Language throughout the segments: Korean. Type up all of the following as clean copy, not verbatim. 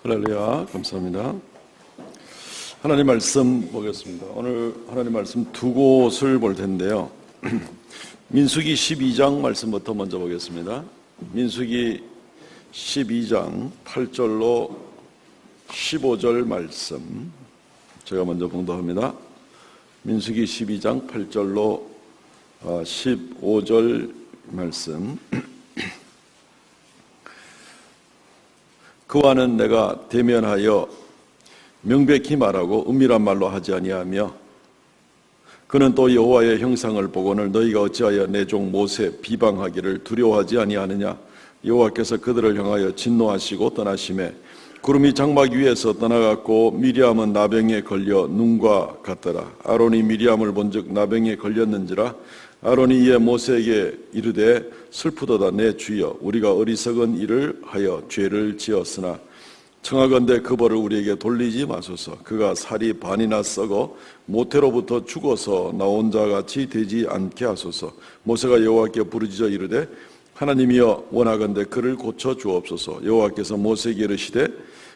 할렐루야, 감사합니다. 하나님 말씀 보겠습니다. 오늘 하나님 말씀 두 곳을 볼 텐데요. 민수기 12장 말씀부터 먼저 보겠습니다. 민수기 12장 8절로 15절 말씀 제가 먼저 봉독합니다. 민수기 12장 8절로 15절 말씀. 그와는 내가 대면하여 명백히 말하고 은밀한 말로 하지 아니하며, 그는 또 여호와의 형상을 보고는 너희가 어찌하여 내 종 모세 비방하기를 두려워하지 아니하느냐. 여호와께서 그들을 향하여 진노하시고 떠나심에 구름이 장막 위에서 떠나갔고 미리암은 나병에 걸려 눈과 같더라. 아론이 미리암을 본즉 나병에 걸렸는지라. 아론이 이에 모세에게 이르되 슬프도다 내 주여, 우리가 어리석은 일을 하여 죄를 지었으나 청하건대 그 벌을 우리에게 돌리지 마소서. 그가 살이 반이나 썩어 모태로부터 죽어서 나온 자같이 되지 않게 하소서. 모세가 여호와께 부르짖어 이르되 하나님이여, 원하건대 그를 고쳐 주옵소서. 여호와께서 모세에게 이르시되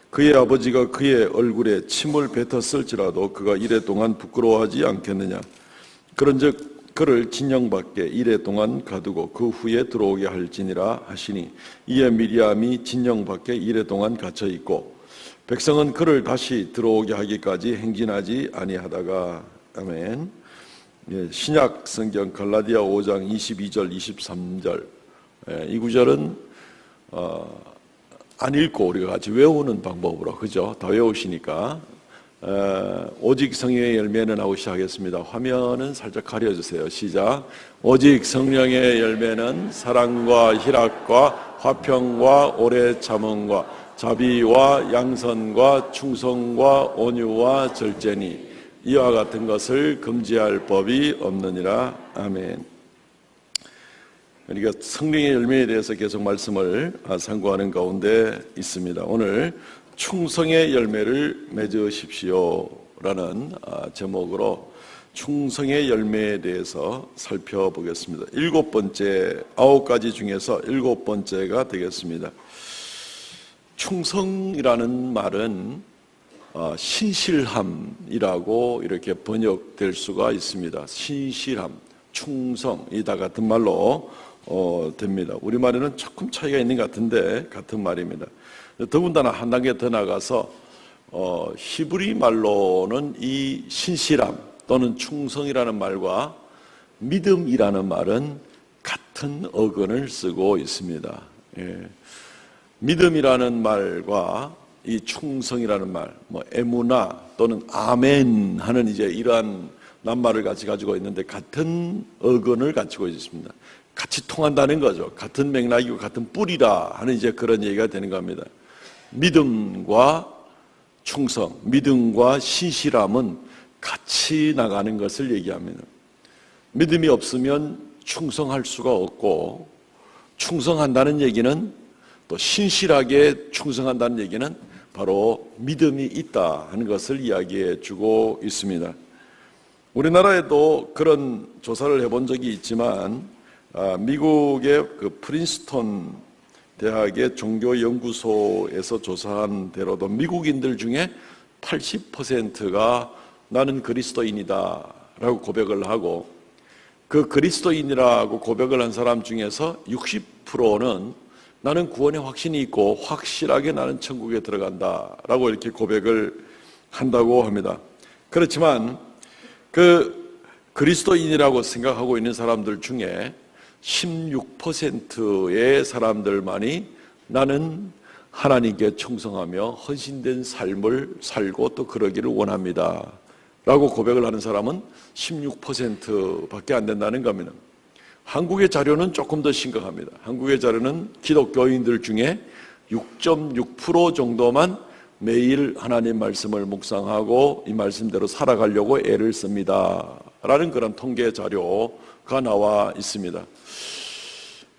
그의 아버지가 그의 얼굴에 침을 뱉었을지라도 그가 이래 동안 부끄러워하지 않겠느냐. 그런즉 그를 진영 밖에 이래 동안 가두고 그 후에 들어오게 할지니라 하시니, 이에 미리암이 진영 밖에 이래 동안 갇혀 있고 백성은 그를 다시 들어오게 하기까지 행진하지 아니하다가. 아멘. 신약 성경 갈라디아 5장 22절 23절 이 구절은 안 읽고 우리가 같이 외우는 방법으로, 그죠? 다 외우시니까 오직 성령의 열매는 하고 시작하겠습니다. 화면은 살짝 가려주세요. 시작. 오직 성령의 열매는 사랑과 희락과 화평과 오래 참음과 자비와 양선과 충성과 온유와 절제니 이와 같은 것을 금지할 법이 없느니라. 아멘. 우리가 성령의 열매에 대해서 계속 말씀을 상고하는 가운데 있습니다. 오늘 충성의 열매를 맺으십시오 라는 제목으로 충성의 열매에 대해서 살펴보겠습니다. 7번째, 9가지 중에서 7번째가 되겠습니다. 충성이라는 말은 신실함이라고 이렇게 번역될 수가 있습니다. 신실함, 충성, 이 다 같은 말로 됩니다. 우리말에는 조금 차이가 있는 것 같은데 같은 말입니다. 더군다나 한 단계 더 나가서 히브리 말로는 이 신실함 또는 충성이라는 말과 믿음이라는 말은 같은 어근을 쓰고 있습니다. 믿음이라는 말과 이 충성이라는 말, 에무나 또는 아멘 하는 이제 이러한 낱말을 같이 가지고 있는데 같은 어근을 가지고 있습니다. 같이 통한다는 거죠. 같은 맥락이고 같은 뿌리라 하는 이제 그런 얘기가 되는 겁니다. 믿음과 충성, 믿음과 신실함은 같이 나가는 것을 얘기합니다. 믿음이 없으면 충성할 수가 없고, 충성한다는 얘기는 또 신실하게 충성한다는 얘기는 바로 믿음이 있다 하는 것을 이야기해 주고 있습니다. 우리나라에도 그런 조사를 해본 적이 있지만 미국의 그 프린스턴 대학의 종교연구소에서 조사한 대로도 미국인들 중에 80%가 나는 그리스도인이다 라고 고백을 하고, 그 그리스도인이라고 고백을 한 사람 중에서 60%는 나는 구원의 확신이 있고 확실하게 나는 천국에 들어간다 라고 이렇게 고백을 한다고 합니다. 그렇지만 그 그리스도인이라고 생각하고 있는 사람들 중에 16%의 사람들만이 나는 하나님께 충성하며 헌신된 삶을 살고 또 그러기를 원합니다 라고 고백을 하는 사람은 16%밖에 안 된다는 겁니다. 한국의 자료는 조금 더 심각합니다. 한국의 자료는 기독교인들 중에 6.6% 정도만 매일 하나님 말씀을 묵상하고 이 말씀대로 살아가려고 애를 씁니다 라는 그런 통계 자료가 나와 있습니다.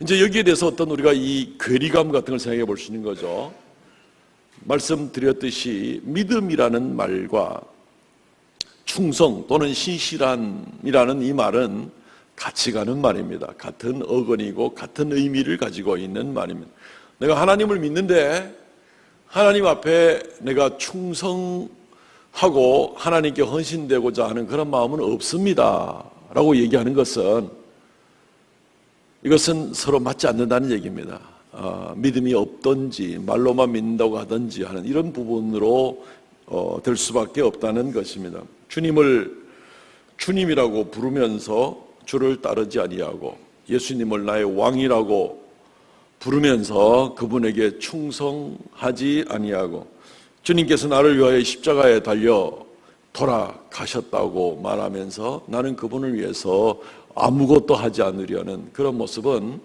이제 여기에 대해서 어떤 우리가 이 괴리감 같은 걸 생각해 볼 수 있는 거죠. 말씀드렸듯이 믿음이라는 말과 충성 또는 신실함이라는 이 말은 같이 가는 말입니다. 같은 어근이고 같은 의미를 가지고 있는 말입니다. 내가 하나님을 믿는데 하나님 앞에 내가 충성하고 하나님께 헌신되고자 하는 그런 마음은 없습니다 라고 얘기하는 것은, 이것은 서로 맞지 않는다는 얘기입니다. 믿음이 없든지 말로만 믿는다고 하든지 하는 이런 부분으로 될 수밖에 없다는 것입니다. 주님을 주님이라고 부르면서 주를 따르지 아니하고, 예수님을 나의 왕이라고 부르면서 그분에게 충성하지 아니하고, 주님께서 나를 위하여 십자가에 달려 돌아가셨다고 말하면서 나는 그분을 위해서 아무것도 하지 않으려는 그런 모습은,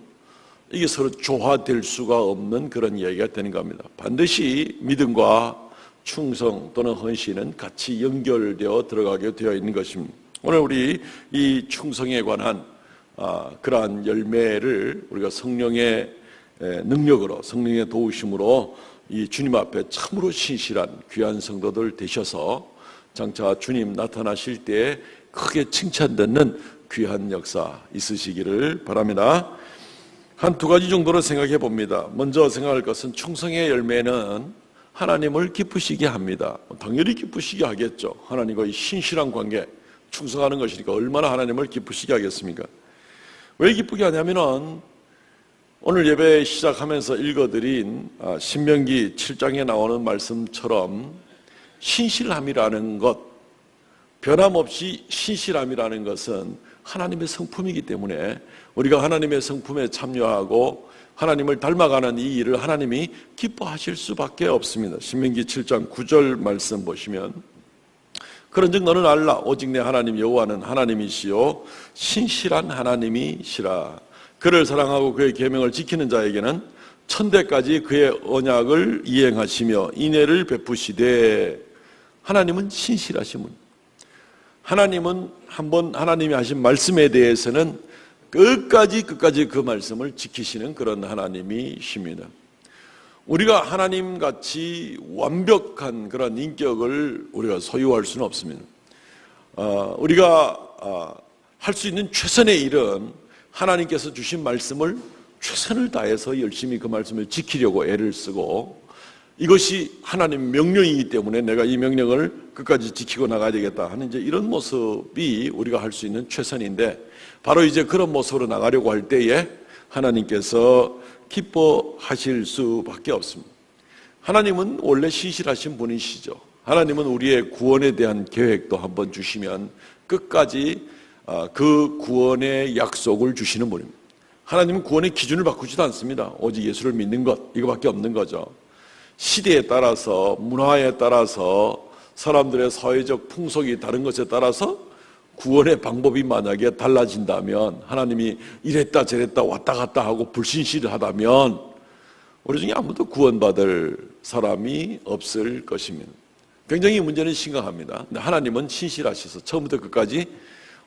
이게 서로 조화될 수가 없는 그런 이야기가 되는 겁니다. 반드시 믿음과 충성 또는 헌신은 같이 연결되어 들어가게 되어 있는 것입니다. 오늘 우리 이 충성에 관한 그러한 열매를 우리가 성령의 능력으로, 성령의 도우심으로 이 주님 앞에 참으로 신실한 귀한 성도들 되셔서 장차 주님 나타나실 때 크게 칭찬받는 귀한 역사 있으시기를 바랍니다. 한 두 가지 정도로 생각해 봅니다. 먼저 생각할 것은, 충성의 열매는 하나님을 기쁘시게 합니다. 당연히 기쁘시게 하겠죠. 하나님과의 신실한 관계, 충성하는 것이니까 얼마나 하나님을 기쁘시게 하겠습니까? 왜 기쁘게 하냐면은, 오늘 예배 시작하면서 읽어드린 신명기 7장에 나오는 말씀처럼 신실함이라는 것, 변함없이 신실함이라는 것은 하나님의 성품이기 때문에 우리가 하나님의 성품에 참여하고 하나님을 닮아가는 이 일을 하나님이 기뻐하실 수밖에 없습니다. 신명기 7장 9절 말씀 보시면, 그런즉 너는 알라, 오직 내 하나님 여호와는 하나님이시요 신실한 하나님이시라. 그를 사랑하고 그의 계명을 지키는 자에게는 천대까지 그의 언약을 이행하시며 인애를 베푸시되. 하나님은 신실하신 분, 하나님은 한번 하나님이 하신 말씀에 대해서는 끝까지 그 말씀을 지키시는 그런 하나님이십니다. 우리가 하나님같이 완벽한 그런 인격을 우리가 소유할 수는 없습니다. 우리가 할 수 있는 최선의 일은 하나님께서 주신 말씀을 최선을 다해서 열심히 그 말씀을 지키려고 애를 쓰고, 이것이 하나님 명령이기 때문에 내가 이 명령을 끝까지 지키고 나가야 되겠다 하는 이제 이런 모습이 우리가 할 수 있는 최선인데, 바로 이제 그런 모습으로 나가려고 할 때에 하나님께서 기뻐하실 수밖에 없습니다. 하나님은 원래 신실하신 분이시죠. 하나님은 우리의 구원에 대한 계획도 한번 주시면 끝까지 그 구원의 약속을 주시는 분입니다. 하나님은 구원의 기준을 바꾸지도 않습니다. 오직 예수를 믿는 것, 이거밖에 없는 거죠. 시대에 따라서, 문화에 따라서, 사람들의 사회적 풍속이 다른 것에 따라서 구원의 방법이 만약에 달라진다면, 하나님이 이랬다 저랬다 왔다 갔다 하고 불신실하다면 우리 중에 아무도 구원받을 사람이 없을 것입니다. 굉장히 문제는 심각합니다. 근데 하나님은 신실하셔서 처음부터 끝까지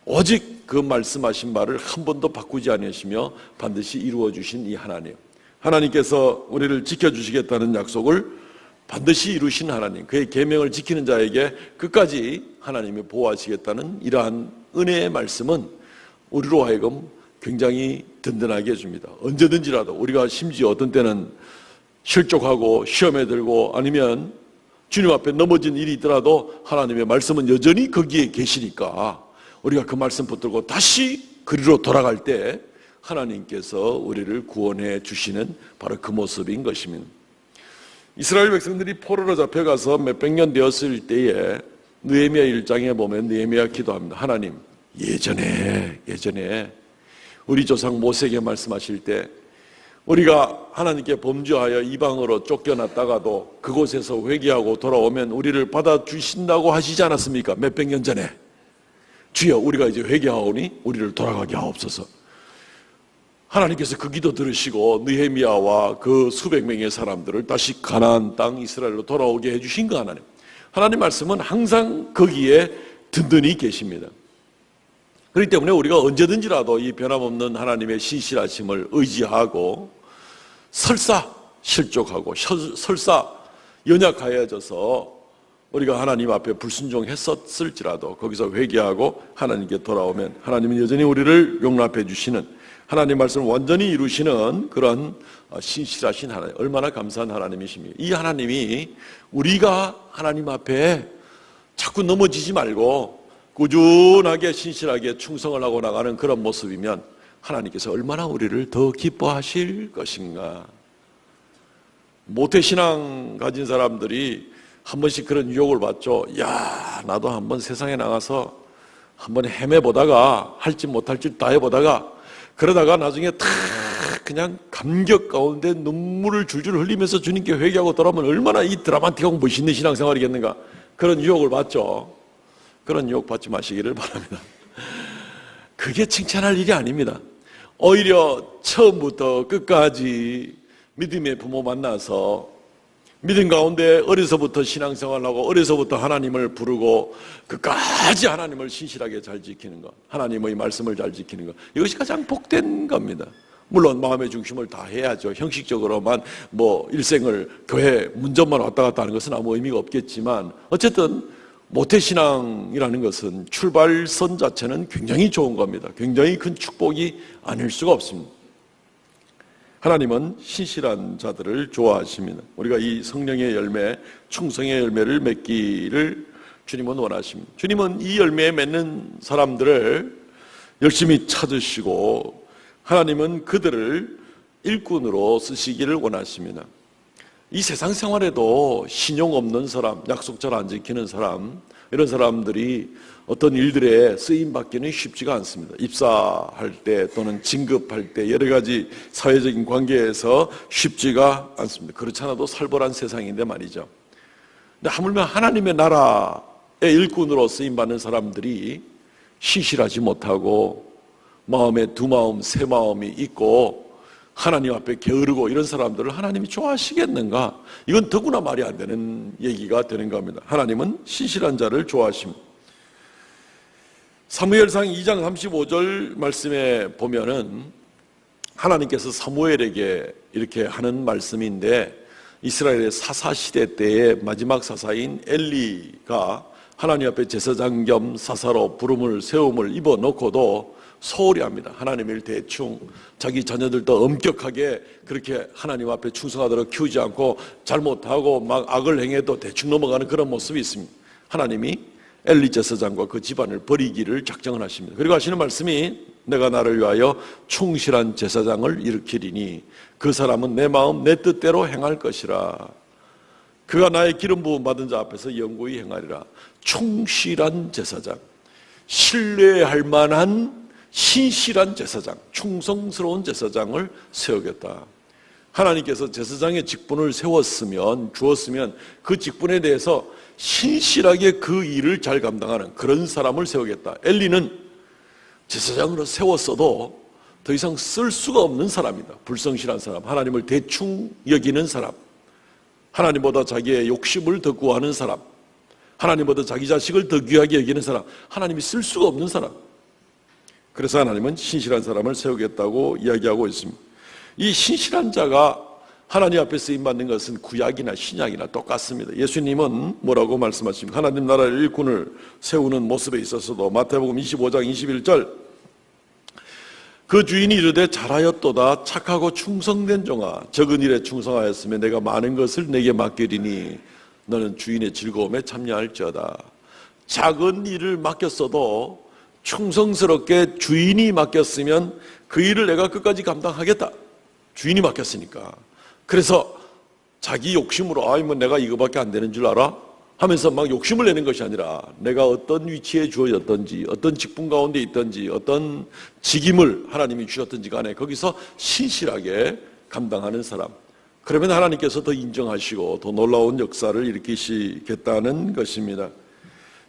오직 그 말씀하신 말을 한 번도 바꾸지 않으시며 반드시 이루어 주신 이 하나님, 하나님께서 우리를 지켜주시겠다는 약속을 반드시 이루신 하나님, 그의 계명을 지키는 자에게 끝까지 하나님이 보호하시겠다는 이러한 은혜의 말씀은 우리로 하여금 굉장히 든든하게 해줍니다. 언제든지라도 우리가 심지어 어떤 때는 실족하고 시험에 들고 아니면 주님 앞에 넘어진 일이 있더라도 하나님의 말씀은 여전히 거기에 계시니까 우리가 그 말씀 붙들고 다시 그리로 돌아갈 때 하나님께서 우리를 구원해 주시는 바로 그 모습인 것입니다. 이스라엘 백성들이 포로로 잡혀가서 몇백 년 되었을 때에 느헤미야 1장에 보면 느헤미야 기도합니다. 하나님, 예전에 우리 조상 모세에게 말씀하실 때 우리가 하나님께 범죄하여 이방으로 쫓겨났다가도 그곳에서 회개하고 돌아오면 우리를 받아주신다고 하시지 않았습니까? 몇백 년 전에. 주여, 우리가 이제 회개하오니 우리를 돌아가게 하옵소서. 하나님께서 그 기도 들으시고 느헤미야와 그 수백 명의 사람들을 다시 가나안 땅 이스라엘로 돌아오게 해주신 그 하나님. 하나님 말씀은 항상 거기에 든든히 계십니다. 그렇기 때문에 우리가 언제든지라도 이 변함없는 하나님의 신실하심을 의지하고 설사 실족하고 설사 연약하여져서 우리가 하나님 앞에 불순종했었을지라도 거기서 회개하고 하나님께 돌아오면 하나님은 여전히 우리를 용납해 주시는 하나님 말씀을 완전히 이루시는 그런 신실하신 하나님, 얼마나 감사한 하나님이십니까? 이 하나님이 우리가 하나님 앞에 자꾸 넘어지지 말고 꾸준하게 신실하게 충성을 하고 나가는 그런 모습이면 하나님께서 얼마나 우리를 더 기뻐하실 것인가. 모태신앙 가진 사람들이 한 번씩 그런 유혹을 받죠. 야, 나도 한번 세상에 나가서 한번 헤매보다가 할지 못할지 다 해보다가 그러다가 나중에 다 그냥 감격 가운데 눈물을 줄줄 흘리면서 주님께 회개하고 돌아오면 얼마나 이 드라마틱하고 멋있는 신앙생활이겠는가. 그런 유혹을 받죠. 그런 유혹 받지 마시기를 바랍니다. 그게 칭찬할 일이 아닙니다. 오히려 처음부터 끝까지 믿음의 부모 만나서 믿음 가운데 어려서부터 신앙생활하고 어려서부터 하나님을 부르고 끝까지 하나님을 신실하게 잘 지키는 것, 하나님의 말씀을 잘 지키는 것, 이것이 가장 복된 겁니다. 물론 마음의 중심을 다 해야죠. 형식적으로만 일생을 교회 문전만 왔다 갔다 하는 것은 아무 의미가 없겠지만 어쨌든 모태신앙이라는 것은 출발선 자체는 굉장히 좋은 겁니다. 굉장히 큰 축복이 아닐 수가 없습니다. 하나님은 신실한 자들을 좋아하십니다. 우리가 이 성령의 열매, 충성의 열매를 맺기를 주님은 원하십니다. 주님은 이 열매에 맺는 사람들을 열심히 찾으시고 하나님은 그들을 일꾼으로 쓰시기를 원하십니다. 이 세상 생활에도 신용 없는 사람, 약속 잘 안 지키는 사람, 이런 사람들이 어떤 일들에 쓰임받기는 쉽지가 않습니다. 입사할 때 또는 진급할 때 여러 가지 사회적인 관계에서 쉽지가 않습니다. 그렇지 않아도 살벌한 세상인데 말이죠. 근데 하물며 하나님의 나라의 일꾼으로 쓰임받는 사람들이 신실하지 못하고 마음에 두 마음, 세 마음이 있고 하나님 앞에 게으르고 이런 사람들을 하나님이 좋아하시겠는가? 이건 더구나 말이 안 되는 얘기가 되는 겁니다. 하나님은 신실한 자를 좋아하십니다. 사무엘상 2장 35절 말씀에 보면은 하나님께서 사무엘에게 이렇게 하는 말씀인데 이스라엘의 사사시대 때의 마지막 사사인 엘리가 하나님 앞에 제사장 겸 사사로 부름을 세움을 입어놓고도 소홀히 합니다. 하나님을 대충 자기 자녀들도 엄격하게 그렇게 하나님 앞에 충성하도록 키우지 않고 잘못하고 막 악을 행해도 대충 넘어가는 그런 모습이 있습니다. 하나님이 엘리 제사장과 그 집안을 버리기를 작정을 하십니다. 그리고 하시는 말씀이 내가 나를 위하여 충실한 제사장을 일으키리니 그 사람은 내 마음 내 뜻대로 행할 것이라. 그가 나의 기름 부음 받은 자 앞에서 영구히 행하리라. 충실한 제사장, 신뢰할 만한 신실한 제사장, 충성스러운 제사장을 세우겠다. 하나님께서 제사장의 직분을 주었으면 그 직분에 대해서 신실하게 그 일을 잘 감당하는 그런 사람을 세우겠다. 엘리는 제사장으로 세웠어도 더 이상 쓸 수가 없는 사람이다. 불성실한 사람, 하나님을 대충 여기는 사람, 하나님보다 자기의 욕심을 더 구하는 사람, 하나님보다 자기 자식을 더 귀하게 여기는 사람, 하나님이 쓸 수가 없는 사람. 그래서 하나님은 신실한 사람을 세우겠다고 이야기하고 있습니다. 이 신실한 자가 하나님 앞에 쓰임받는 것은 구약이나 신약이나 똑같습니다. 예수님은 뭐라고 말씀하십니까? 하나님 나라의 일꾼을 세우는 모습에 있어서도 마태복음 25장 21절 그 주인이 이르되 잘하였도다 착하고 충성된 종아 적은 일에 충성하였으면 내가 많은 것을 내게 맡기리니 너는 주인의 즐거움에 참여할지어다. 작은 일을 맡겼어도 충성스럽게 주인이 맡겼으면 그 일을 내가 끝까지 감당하겠다. 주인이 맡겼으니까. 그래서 자기 욕심으로 내가 이거밖에 안 되는 줄 알아? 하면서 막 욕심을 내는 것이 아니라 내가 어떤 위치에 주어졌든지 어떤 직분 가운데 있든지 어떤 직임을 하나님이 주셨든지 간에 거기서 신실하게 감당하는 사람, 그러면 하나님께서 더 인정하시고 더 놀라운 역사를 일으키시겠다는 것입니다.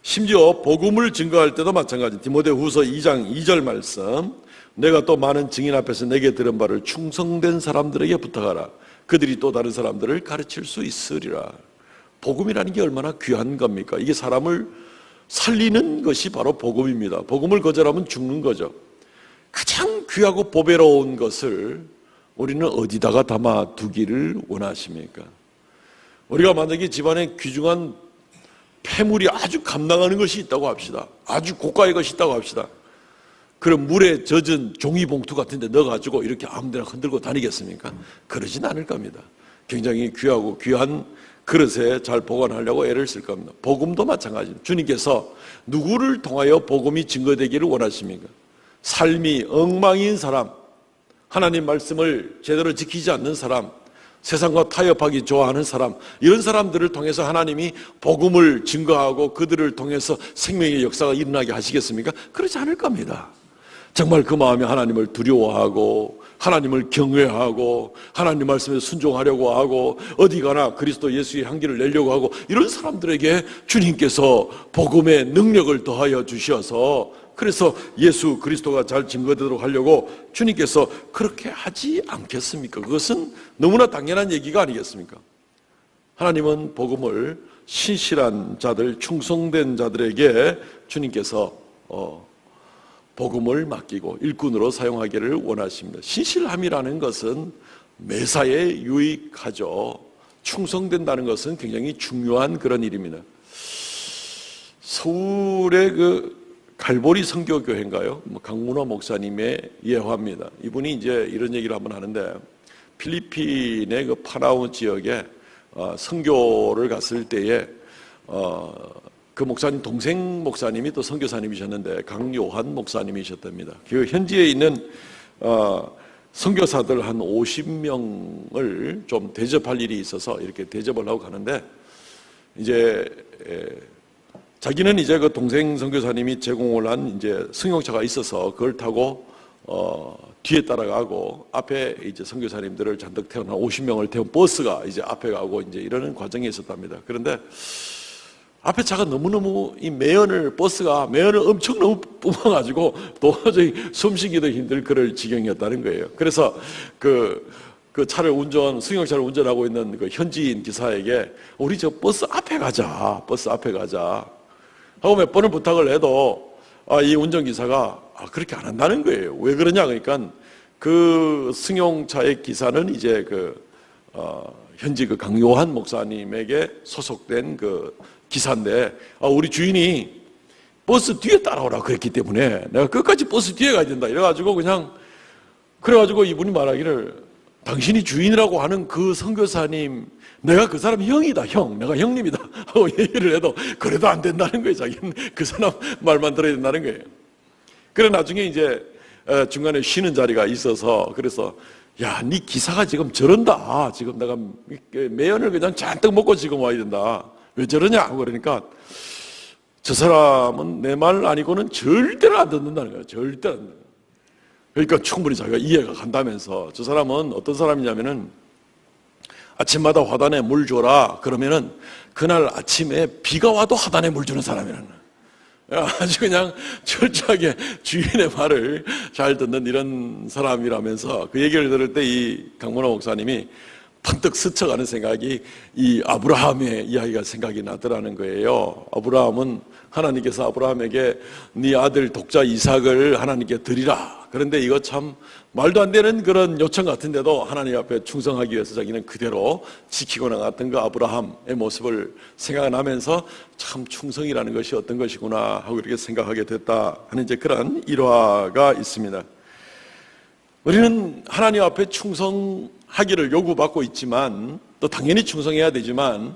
심지어 복음을 증거할 때도 마찬가지. 디모데후서 2장 2절 말씀, 내가 또 많은 증인 앞에서 내게 들은 바를 충성된 사람들에게 부탁하라. 그들이 또 다른 사람들을 가르칠 수 있으리라. 복음이라는 게 얼마나 귀한 겁니까? 이게 사람을 살리는 것이 바로 복음입니다. 복음을 거절하면 죽는 거죠. 가장 귀하고 보배로운 것을 우리는 어디다가 담아두기를 원하십니까? 우리가 만약에 집안에 귀중한 폐물이 아주 감당하는 것이 있다고 합시다. 아주 고가의 것이 있다고 합시다. 그런 물에 젖은 종이봉투 같은 데 넣어가지고 이렇게 아무데나 흔들고 다니겠습니까? 그러진 않을 겁니다. 굉장히 귀하고 귀한 그릇에 잘 보관하려고 애를 쓸 겁니다. 복음도 마찬가지입니다. 주님께서 누구를 통하여 복음이 증거되기를 원하십니까? 삶이 엉망인 사람, 하나님 말씀을 제대로 지키지 않는 사람, 세상과 타협하기 좋아하는 사람, 이런 사람들을 통해서 하나님이 복음을 증거하고 그들을 통해서 생명의 역사가 일어나게 하시겠습니까? 그렇지 않을 겁니다. 정말 그 마음에 하나님을 두려워하고 하나님을 경외하고 하나님 말씀에 순종하려고 하고 어디 가나 그리스도 예수의 향기를 내려고 하고 이런 사람들에게 주님께서 복음의 능력을 더하여 주셔서 그래서 예수 그리스도가 잘 증거되도록 하려고 주님께서 그렇게 하지 않겠습니까? 그것은 너무나 당연한 얘기가 아니겠습니까? 하나님은 복음을 신실한 자들, 충성된 자들에게 주님께서 복음을 맡기고 일꾼으로 사용하기를 원하십니다. 신실함이라는 것은 매사에 유익하죠. 충성된다는 것은 굉장히 중요한 그런 일입니다. 서울의 그 갈보리 선교교회인가요? 강문호 목사님의 예화입니다. 이분이 이제 이런 얘기를 한번 하는데 필리핀의 그 파나우 지역에 선교를 갔을 때에 그 목사님 동생 목사님이 또 선교사님이셨는데 강요한 목사님이셨답니다. 그 현지에 있는 선교사들 한 50명을 좀 대접할 일이 있어서 이렇게 대접을 하고 가는데 이제 자기는 이제 그 동생 선교사님이 제공을 한 이제 승용차가 있어서 그걸 타고 뒤에 따라가고 앞에 이제 선교사님들을 잔뜩 태운 한 50명을 태운 버스가 이제 앞에 가고 이제 이러는 과정이 있었답니다. 그런데 앞에 차가 너무너무 버스가 매연을 엄청 너무 뿜어가지고 도저히 숨쉬기도 힘들 그럴 지경이었다는 거예요. 그래서 그 차를 승용차를 운전하고 있는 그 현지인 기사에게 우리 저 버스 앞에 가자. 하고 몇 번을 부탁을 해도 이 운전기사가 그렇게 안 한다는 거예요. 왜 그러냐 그러니까 그 승용차의 기사는 이제 현지 그 강요한 목사님에게 소속된 그 기사인데 우리 주인이 버스 뒤에 따라오라 그랬기 때문에 내가 끝까지 버스 뒤에 가야 된다 그래가지고 이분이 말하기를 당신이 주인이라고 하는 그 선교사님 내가 그 사람 형이다 내가 형님이다 하고 얘기를 해도 그래도 안 된다는 거예요. 자기는 그 사람 말만 들어야 된다는 거예요. 그래 나중에 이제 중간에 쉬는 자리가 있어서 그래서 야, 네 기사가 지금 저런다. 지금 내가 매연을 그냥 잔뜩 먹고 지금 와야 된다. 왜 저러냐 하고 그러니까 저 사람은 내 말 아니고는 절대로 안 듣는다는 거예요. 절대로 안 듣는다. 그러니까 충분히 자기가 이해가 간다면서 저 사람은 어떤 사람이냐면은 아침마다 화단에 물 줘라 그러면은 그날 아침에 비가 와도 화단에 물 주는 사람이라는 거예요. 아주 그냥 철저하게 주인의 말을 잘 듣는 이런 사람이라면서 그 얘기를 들을 때 이 강문호 목사님이 번뜩 스쳐가는 생각이 이 아브라함의 이야기가 생각이 나더라는 거예요. 아브라함은 하나님께서 아브라함에게 네 아들 독자 이삭을 하나님께 드리라. 그런데 이거 참 말도 안 되는 그런 요청 같은데도 하나님 앞에 충성하기 위해서 자기는 그대로 지키고 나갔던 그 아브라함의 모습을 생각하면서 참 충성이라는 것이 어떤 것이구나 하고 이렇게 생각하게 됐다 하는 이제 그런 일화가 있습니다. 우리는 하나님 앞에 충성하기를 요구받고 있지만 또 당연히 충성해야 되지만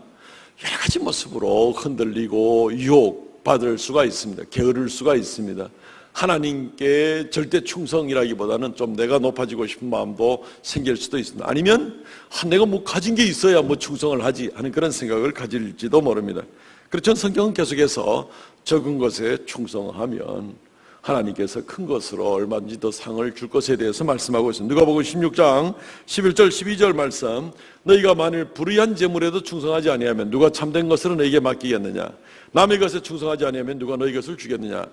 여러 가지 모습으로 흔들리고 유혹받을 수가 있습니다. 게으를 수가 있습니다. 하나님께 절대 충성이라기보다는 좀 내가 높아지고 싶은 마음도 생길 수도 있습니다. 아니면 내가 뭐 가진 게 있어야 뭐 충성을 하지 하는 그런 생각을 가질지도 모릅니다. 그렇죠. 성경은 계속해서 적은 것에 충성하면 하나님께서 큰 것으로 얼마든지 더 상을 줄 것에 대해서 말씀하고 있습니다. 누가복음 16장 11절 12절 말씀 너희가 만일 불의한 재물에도 충성하지 아니하면 누가 참된 것으로 너희에게 맡기겠느냐 남의 것에 충성하지 아니하면 누가 너희 것을 주겠느냐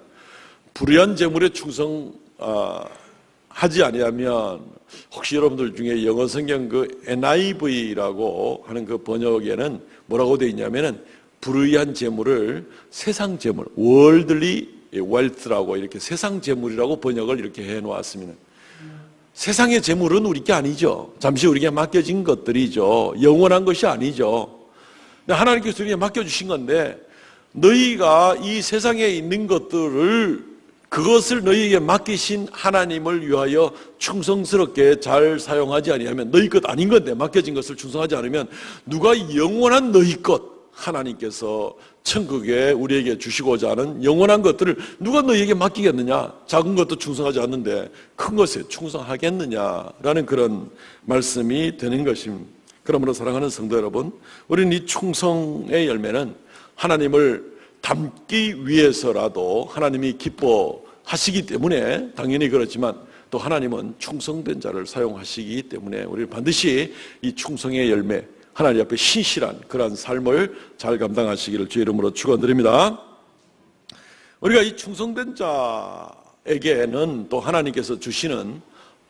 불의한 재물에 충성하지 아니하면 혹시 여러분들 중에 영어 성경 그 NIV라고 하는 그 번역에는 뭐라고 되어 있냐면은 불의한 재물을 세상 재물 월들리 웰스라고 이렇게 세상 재물이라고 번역을 이렇게 해놓았습니다. 세상의 재물은 우리 게 아니죠. 잠시 우리에게 맡겨진 것들이죠. 영원한 것이 아니죠. 하나님께서 우리에게 맡겨주신 건데 너희가 이 세상에 있는 것들을 그것을 너희에게 맡기신 하나님을 위하여 충성스럽게 잘 사용하지 아니하면, 너희 것 아닌 건데 맡겨진 것을 충성하지 않으면 누가 영원한 너희 것, 하나님께서 천국에 우리에게 주시고자 하는 영원한 것들을 누가 너희에게 맡기겠느냐? 작은 것도 충성하지 않는데 큰 것에 충성하겠느냐라는 그런 말씀이 되는 것입니다. 그러므로 사랑하는 성도 여러분, 우리는 이 충성의 열매는 하나님을 닮기 위해서라도 하나님이 기뻐하시기 때문에 당연히 그렇지만, 또 하나님은 충성된 자를 사용하시기 때문에 우리는 반드시 이 충성의 열매, 하나님 앞에 신실한 그러한 삶을 잘 감당하시기를 주의 이름으로 축원드립니다. 우리가 이 충성된 자에게는 또 하나님께서 주시는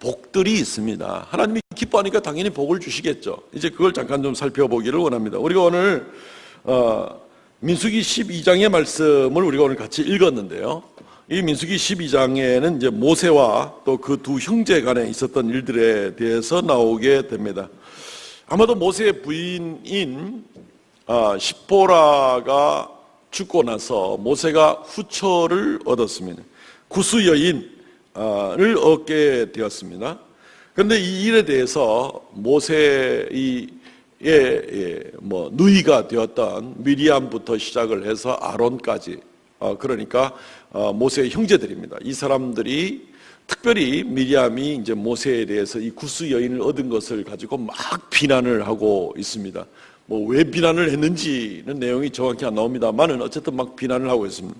복들이 있습니다. 하나님이 기뻐하니까 당연히 복을 주시겠죠. 이제 그걸 잠깐 좀 살펴보기를 원합니다. 우리가 오늘 민수기 12장의 말씀을 우리가 오늘 같이 읽었는데요. 이 민수기 12장에는 이제 모세와 또 그 두 형제 간에 있었던 일들에 대해서 나오게 됩니다. 아마도 모세의 부인인 시포라가 죽고 나서 모세가 후처를 얻었습니다. 구스 여인을 얻게 되었습니다. 그런데 이 일에 대해서 모세의 누이가 되었던 미리암부터 시작을 해서 아론까지, 그러니까 모세의 형제들입니다. 이 사람들이 특별히 미리암이 이제 모세에 대해서 이 구스 여인을 얻은 것을 가지고 막 비난을 하고 있습니다. 뭐 왜 비난을 했는지는 내용이 정확히 안 나옵니다만은 어쨌든 막 비난을 하고 있습니다.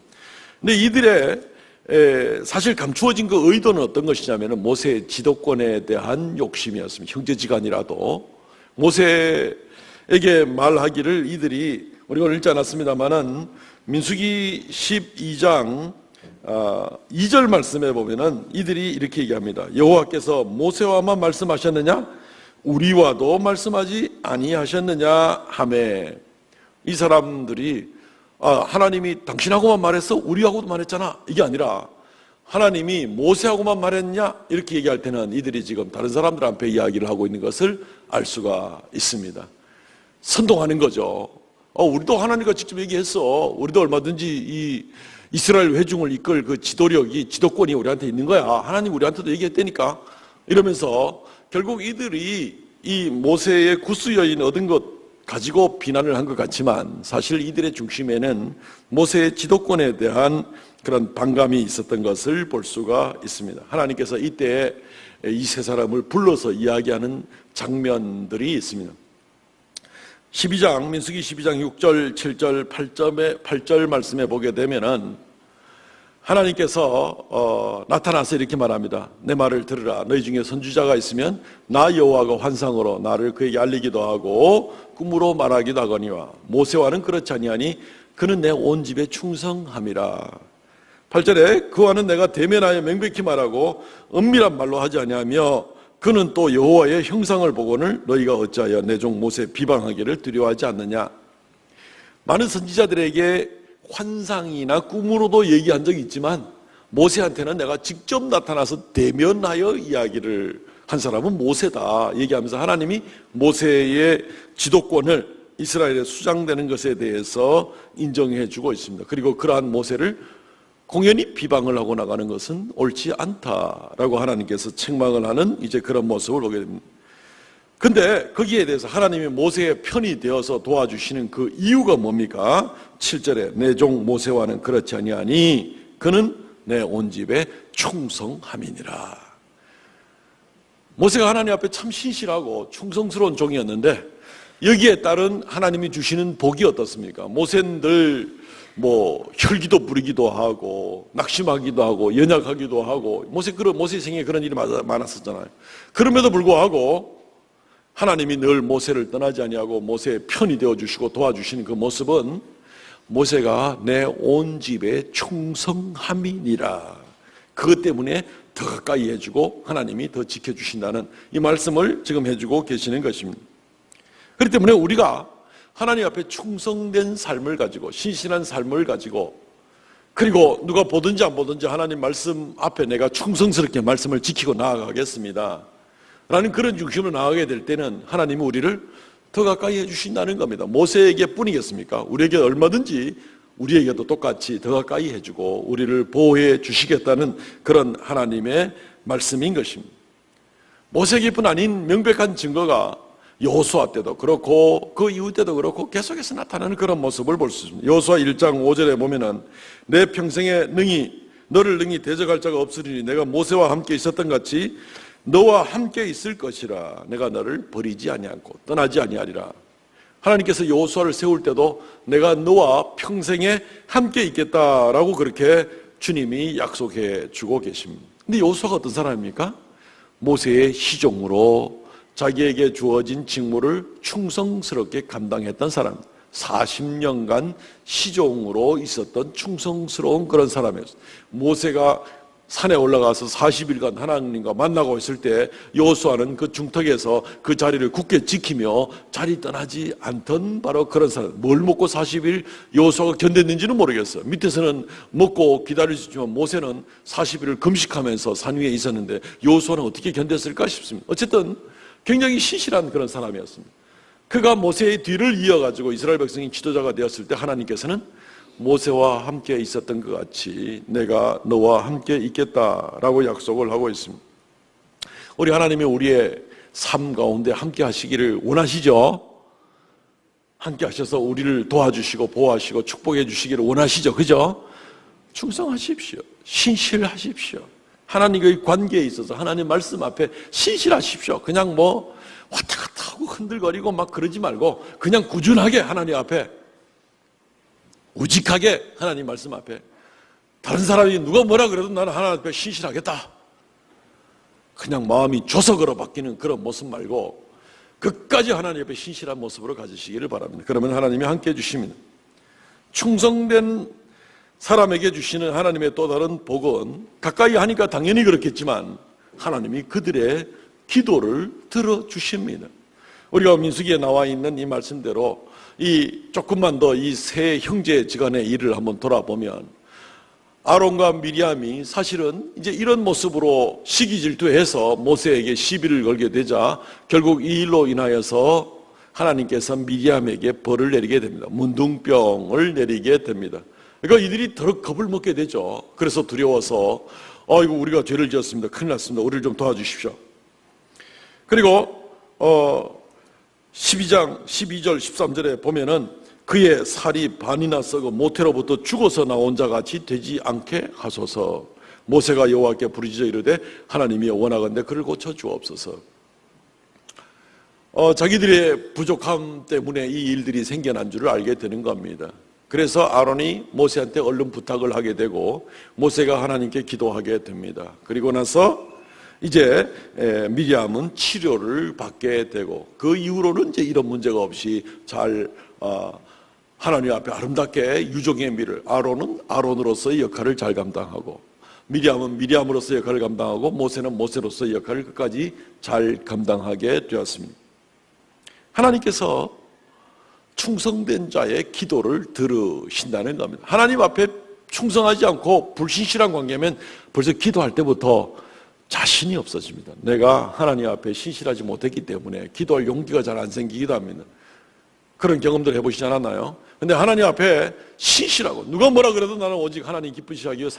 근데 이들의 사실 감추어진 그 의도는 어떤 것이냐면은 모세의 지도권에 대한 욕심이었습니다. 형제지간이라도 모세에게 말하기를 이들이, 우리가 오늘 읽지 않았습니다만은 민수기 12장 2절 말씀에 보면은 이들이 이렇게 얘기합니다. 여호와께서 모세와만 말씀하셨느냐? 우리와도 말씀하지 아니하셨느냐 하매, 이 사람들이 하나님이 당신하고만 말했어? 우리하고도 말했잖아. 이게 아니라 하나님이 모세하고만 말했냐? 이렇게 얘기할 때는 이들이 지금 다른 사람들 앞에 이야기를 하고 있는 것을 알 수가 있습니다. 선동하는 거죠. 우리도 하나님과 직접 얘기했어. 우리도 얼마든지 이 이스라엘 회중을 이끌 그 지도권이 우리한테 있는 거야. 하나님 우리한테도 얘기했다니까. 이러면서 결국 이들이 이 모세의 구스 여인 얻은 것 가지고 비난을 한 것 같지만, 사실 이들의 중심에는 모세의 지도권에 대한 그런 반감이 있었던 것을 볼 수가 있습니다. 하나님께서 이때에 이 세 사람을 불러서 이야기하는 장면들이 있습니다. 12장, 민수기 12장 6절, 7절, 8절 말씀에 보게 되면은 하나님께서 나타나서 이렇게 말합니다. 내 말을 들으라. 너희 중에 선지자가 있으면 나 여호와가 환상으로 나를 그에게 알리기도 하고 꿈으로 말하기도 하거니와 모세와는 그렇지 아니하니 그는 내 온 집에 충성함이라. 8절에 그와는 내가 대면하여 명백히 말하고 은밀한 말로 하지 아니하며 그는 또 여호와의 형상을 보고는 너희가 어찌하여 내 종 모세 비방하기를 두려워하지 않느냐. 많은 선지자들에게 환상이나 꿈으로도 얘기한 적이 있지만 모세한테는 내가 직접 나타나서 대면하여 이야기를 한 사람은 모세다 얘기하면서 하나님이 모세의 지도권을 이스라엘에 수장되는 것에 대해서 인정해 주고 있습니다. 그리고 그러한 모세를 공연히 비방을 하고 나가는 것은 옳지 않다라고 하나님께서 책망을 하는 이제 그런 모습을 보게 됩니다. 근데 거기에 대해서 하나님이 모세의 편이 되어서 도와주시는 그 이유가 뭡니까? 7절에 내 종 모세와는 그렇지 아니하니 그는 내 온 집에 충성함이니라. 모세가 하나님 앞에 참 신실하고 충성스러운 종이었는데 여기에 따른 하나님이 주시는 복이 어떻습니까? 모세는 늘 혈기도 부리기도 하고 낙심하기도 하고 연약하기도 하고 모세 생에 그런 일이 많았었잖아요. 그럼에도 불구하고 하나님이 늘 모세를 떠나지 아니하고 모세의 편이 되어주시고 도와주시는 그 모습은 모세가 내 온 집에 충성함이니라. 그것 때문에 더 가까이 해주고 하나님이 더 지켜주신다는 이 말씀을 지금 해주고 계시는 것입니다. 그렇기 때문에 우리가 하나님 앞에 충성된 삶을 가지고 신실한 삶을 가지고 그리고 누가 보든지 안 보든지 하나님 말씀 앞에 내가 충성스럽게 말씀을 지키고 나아가겠습니다 라는 그런 중심으로 나아가게 될 때는 하나님이 우리를 더 가까이 해주신다는 겁니다. 모세에게 뿐이겠습니까? 우리에게 얼마든지 우리에게도 똑같이 더 가까이 해주고 우리를 보호해 주시겠다는 그런 하나님의 말씀인 것입니다. 모세기뿐 아닌 명백한 증거가 여호수아 때도 그렇고 그 이후 때도 그렇고 계속해서 나타나는 그런 모습을 볼 수 있습니다. 여호수아 1장 5절에 보면은 내 평생에 너를 능히 대적할 자가 없으리니 내가 모세와 함께 있었던 같이 너와 함께 있을 것이라. 내가 너를 버리지 아니하고 떠나지 아니하리라. 하나님께서 여호수아를 세울 때도 내가 너와 평생에 함께 있겠다라고 그렇게 주님이 약속해 주고 계십니다. 근데 여호수아가 어떤 사람입니까? 모세의 시종으로 자기에게 주어진 직무를 충성스럽게 감당했던 사람, 40년간 시종으로 있었던 충성스러운 그런 사람이었어요. 모세가 산에 올라가서 40일간 하나님과 만나고 있을 때 여호수아는 그 중턱에서 그 자리를 굳게 지키며 자리 떠나지 않던 바로 그런 사람. 뭘 먹고 40일 여호수아가 견뎠는지는 모르겠어요. 밑에서는 먹고 기다릴 수 있지만 모세는 40일을 금식하면서 산 위에 있었는데 여호수아는 어떻게 견뎠을까 싶습니다. 어쨌든 굉장히 신실한 그런 사람이었습니다. 그가 모세의 뒤를 이어가지고 이스라엘 백성이 지도자가 되었을 때 하나님께서는 모세와 함께 있었던 것 같이 내가 너와 함께 있겠다라고 약속을 하고 있습니다. 우리 하나님이 우리의 삶 가운데 함께 하시기를 원하시죠? 함께 하셔서 우리를 도와주시고 보호하시고 축복해 주시기를 원하시죠? 그죠? 충성하십시오. 신실하십시오. 하나님과의 관계에 있어서 하나님 말씀 앞에 신실하십시오. 그냥 뭐 왔다 갔다 하고 흔들거리고 막 그러지 말고 그냥 꾸준하게 하나님 앞에 우직하게 하나님 말씀 앞에 다른 사람이 누가 뭐라 그래도 나는 하나님 앞에 신실하겠다. 그냥 마음이 조석으로 바뀌는 그런 모습 말고 끝까지 하나님 앞에 신실한 모습으로 가지시기를 바랍니다. 그러면 하나님이 함께 해주십니다. 충성된 사람에게 주시는 하나님의 또 다른 복은 가까이 하니까 당연히 그렇겠지만 하나님이 그들의 기도를 들어주십니다. 우리가 민수기에 나와 있는 이 말씀대로 조금만 더 이 세 형제지간의 일을 한번 돌아보면 아론과 미리암이 사실은 이제 이런 모습으로 시기질투해서 모세에게 시비를 걸게 되자 결국 이 일로 인하여서 하나님께서 미리암에게 벌을 내리게 됩니다. 문둥병을 내리게 됩니다. 그러니까 이들이 더 겁을 먹게 되죠. 그래서 두려워서 이거 우리가 죄를 지었습니다. 큰일 났습니다. 우리를 좀 도와주십시오. 그리고 12장 12절 13절에 보면은 그의 살이 반이나 썩어 모태로부터 죽어서 나온 자 같이 되지 않게 하소서. 모세가 여호와께 부르짖어 이르되 하나님이 원하건대 그를 고쳐 주옵소서. 자기들의 부족함 때문에 이 일들이 생겨난 줄을 알게 되는 겁니다. 그래서 아론이 모세한테 얼른 부탁을 하게 되고 모세가 하나님께 기도하게 됩니다. 그리고 나서 이제 미리암은 치료를 받게 되고 그 이후로는 이제 이런 문제가 없이 잘 하나님 앞에 아름답게 유종의 미를 아론은 아론으로서의 역할을 잘 감당하고 미리암은 미리암으로서의 역할을 감당하고 모세는 모세로서의 역할을 끝까지 잘 감당하게 되었습니다. 하나님께서 충성된 자의 기도를 들으신다는 겁니다. 하나님 앞에 충성하지 않고 불신실한 관계면 벌써 기도할 때부터 자신이 없어집니다. 내가 하나님 앞에 신실하지 못했기 때문에 기도할 용기가 잘 안 생기기도 합니다. 그런 경험들 해보시지 않았나요? 근데 하나님 앞에 신실하고 누가 뭐라 그래도 나는 오직 하나님 기쁘시게 하기 위해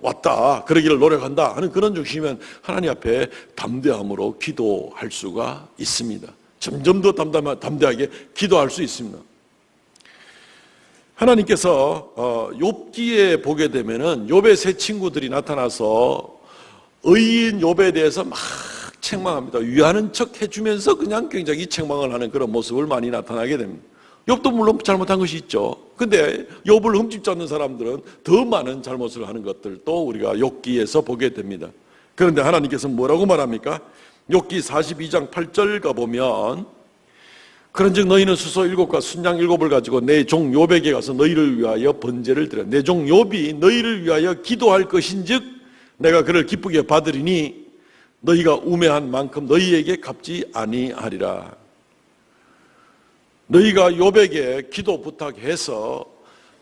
왔다 그러기를 노력한다 하는 그런 중심이면 하나님 앞에 담대함으로 기도할 수가 있습니다. 점점 더 담대하게 기도할 수 있습니다. 하나님께서 욥기에 보게 되면은 욥의 세 친구들이 나타나서 의인 욥에 대해서 막 책망합니다. 위하는 척 해주면서 그냥 굉장히 책망을 하는 그런 모습을 많이 나타나게 됩니다. 욥도 물론 잘못한 것이 있죠. 근데 욥을 흠집지 않는 사람들은 더 많은 잘못을 하는 것들도 우리가 욥기에서 보게 됩니다. 그런데 하나님께서 뭐라고 말합니까? 욥기 42장 8절 가보면 그런즉 너희는 수소 7과 순양 7을 가지고 내 종 욥에게 가서 너희를 위하여 번제를 드려 내 종 욥이 너희를 위하여 기도할 것인즉 내가 그를 기쁘게 받으리니 너희가 우매한 만큼 너희에게 갚지 아니하리라. 너희가 욥에게 기도 부탁해서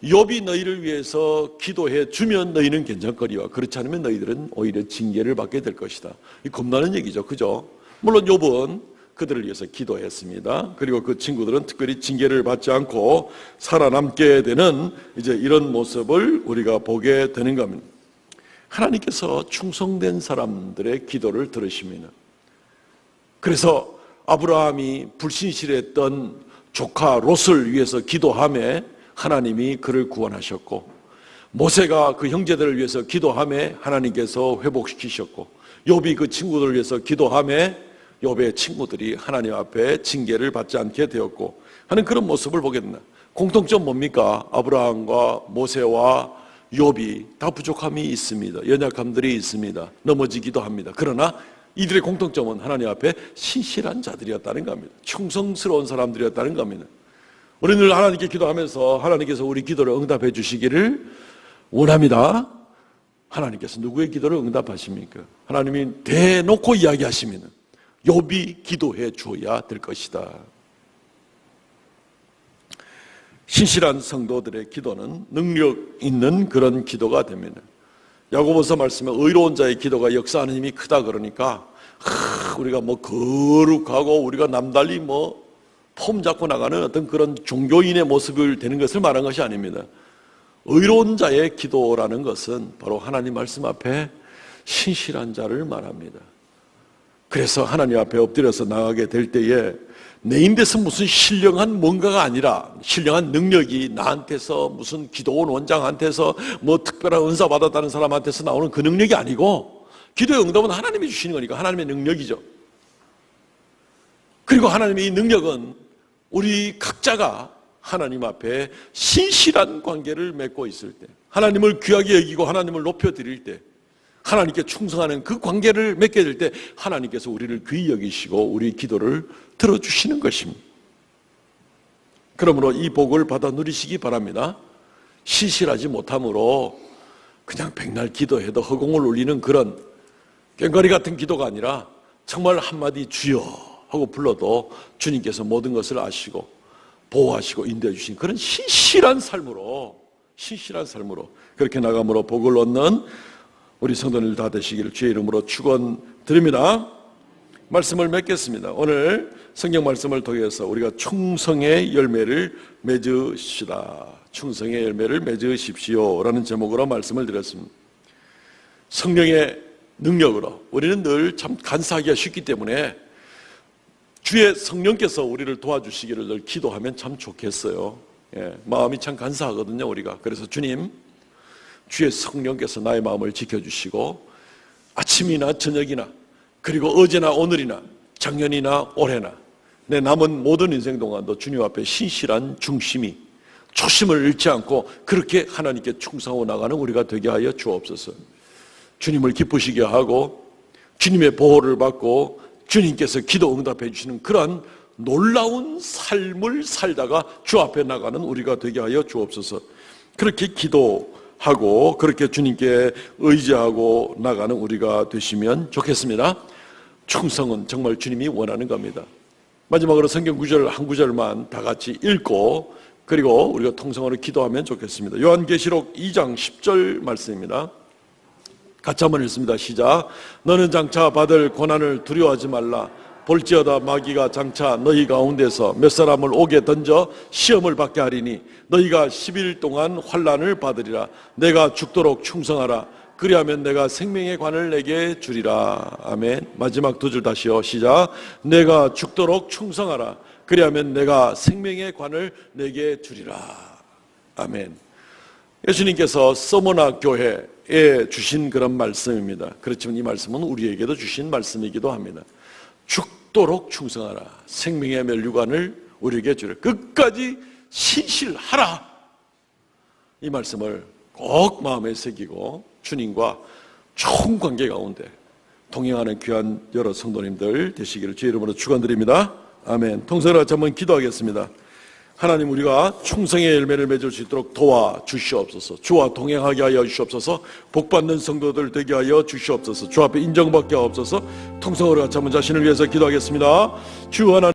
욥이 너희를 위해서 기도해 주면 너희는 괜찮거리와 그렇지 않으면 너희들은 오히려 징계를 받게 될 것이다. 이 겁나는 얘기죠. 그죠? 물론 욥은 그들을 위해서 기도했습니다. 그리고 그 친구들은 특별히 징계를 받지 않고 살아남게 되는 이제 이런 모습을 우리가 보게 되는 겁니다. 하나님께서 충성된 사람들의 기도를 들으십니다. 그래서 아브라함이 불신실했던 조카 롯을 위해서 기도하며 하나님이 그를 구원하셨고, 모세가 그 형제들을 위해서 기도하며 하나님께서 회복시키셨고, 욥이 그 친구들을 위해서 기도하며 욥의 친구들이 하나님 앞에 징계를 받지 않게 되었고 하는 그런 모습을 보게 된다. 공통점 뭡니까? 아브라함과 모세와 욥이 다 부족함이 있습니다. 연약함들이 있습니다. 넘어지기도 합니다. 그러나 이들의 공통점은 하나님 앞에 신실한 자들이었다는 겁니다. 충성스러운 사람들이었다는 겁니다. 우리 늘 하나님께 기도하면서 하나님께서 우리 기도를 응답해 주시기를 원합니다. 하나님께서 누구의 기도를 응답하십니까? 하나님이 대놓고 이야기하시면 욥이 기도해 주어야 될 것이다. 신실한 성도들의 기도는 능력 있는 그런 기도가 됩니다. 야고보서 말씀에 의로운 자의 기도가 역사하는 힘이 크다 그러니까 우리가 뭐 거룩하고 우리가 남달리 뭐 폼 잡고 나가는 어떤 그런 종교인의 모습을 되는 것을 말한 것이 아닙니다. 의로운 자의 기도라는 것은 바로 하나님 말씀 앞에 신실한 자를 말합니다. 그래서 하나님 앞에 엎드려서 나가게 될 때에 내 인데서 무슨 신령한 뭔가가 아니라 신령한 능력이 나한테서 무슨 기도원 원장한테서 뭐 특별한 은사 받았다는 사람한테서 나오는 그 능력이 아니고 기도의 응답은 하나님이 주시는 거니까 하나님의 능력이죠. 그리고 하나님의 이 능력은 우리 각자가 하나님 앞에 신실한 관계를 맺고 있을 때, 하나님을 귀하게 여기고 하나님을 높여드릴 때, 하나님께 충성하는 그 관계를 맺게 될 때 하나님께서 우리를 귀히 여기시고 우리 기도를 들어주시는 것입니다. 그러므로 이 복을 받아 누리시기 바랍니다. 신실하지 못함으로 그냥 백날 기도해도 허공을 울리는 그런 꽹과리 같은 기도가 아니라 정말 한마디 주여 하고 불러도 주님께서 모든 것을 아시고 보호하시고 인도해 주신 그런 신실한 삶으로 그렇게 나감으로 복을 얻는 우리 성도들 다 되시기를 주의 이름으로 축원드립니다. 말씀을 맺겠습니다. 오늘 성경 말씀을 통해서 우리가 충성의 열매를 맺으시다. 충성의 열매를 맺으십시오 라는 제목으로 말씀을 드렸습니다. 성령의 능력으로 우리는 늘 참 간사하기가 쉽기 때문에 주의 성령께서 우리를 도와주시기를 늘 기도하면 참 좋겠어요. 마음이 참 간사하거든요, 우리가. 그래서 주님, 주의 성령께서 나의 마음을 지켜주시고 아침이나 저녁이나 그리고 어제나 오늘이나 작년이나 올해나 내 남은 모든 인생 동안도 주님 앞에 신실한 중심이 초심을 잃지 않고 그렇게 하나님께 충성하고 나가는 우리가 되게 하여 주옵소서. 주님을 기쁘시게 하고 주님의 보호를 받고 주님께서 기도 응답해 주시는 그러한 놀라운 삶을 살다가 주 앞에 나가는 우리가 되게 하여 주옵소서. 그렇게 기도하고 그렇게 주님께 의지하고 나가는 우리가 되시면 좋겠습니다. 충성은 정말 주님이 원하는 겁니다. 마지막으로 성경 구절 한 구절만 다 같이 읽고 그리고 우리가 통성으로 기도하면 좋겠습니다. 요한계시록 2장 10절 말씀입니다. 같이 한번 읽습니다. 시작. 너는 장차 받을 고난을 두려워하지 말라. 볼지어다 마귀가 장차 너희 가운데서 몇 사람을 옥에 던져 시험을 받게 하리니 너희가 10일 동안 환난을 받으리라. 내가 죽도록 충성하라. 그리하면 내가 생명의 관을 내게 주리라. 아멘. 마지막 두 줄 다시요. 시작. 내가 죽도록 충성하라. 그리하면 내가 생명의 관을 내게 주리라. 아멘. 예수님께서 서머나 교회에 주신 그런 말씀입니다. 그렇지만 이 말씀은 우리에게도 주신 말씀이기도 합니다. 죽도록 충성하라. 생명의 멸류관을 우리에게 주라. 끝까지 신실하라. 이 말씀을 꼭 마음에 새기고 주님과 좋은 관계 가운데 동행하는 귀한 여러 성도님들 되시기를 주의 이름으로 축원드립니다. 아멘. 통성으로 같이 한번 기도하겠습니다. 하나님, 우리가 충성의 열매를 맺을 수 있도록 도와주시옵소서. 주와 동행하게 하여 주시옵소서. 복받는 성도들 되게 하여 주시옵소서. 주 앞에 인정받게 하옵소서. 통성으로 같이 한번 자신을 위해서 기도하겠습니다. 주 하나님,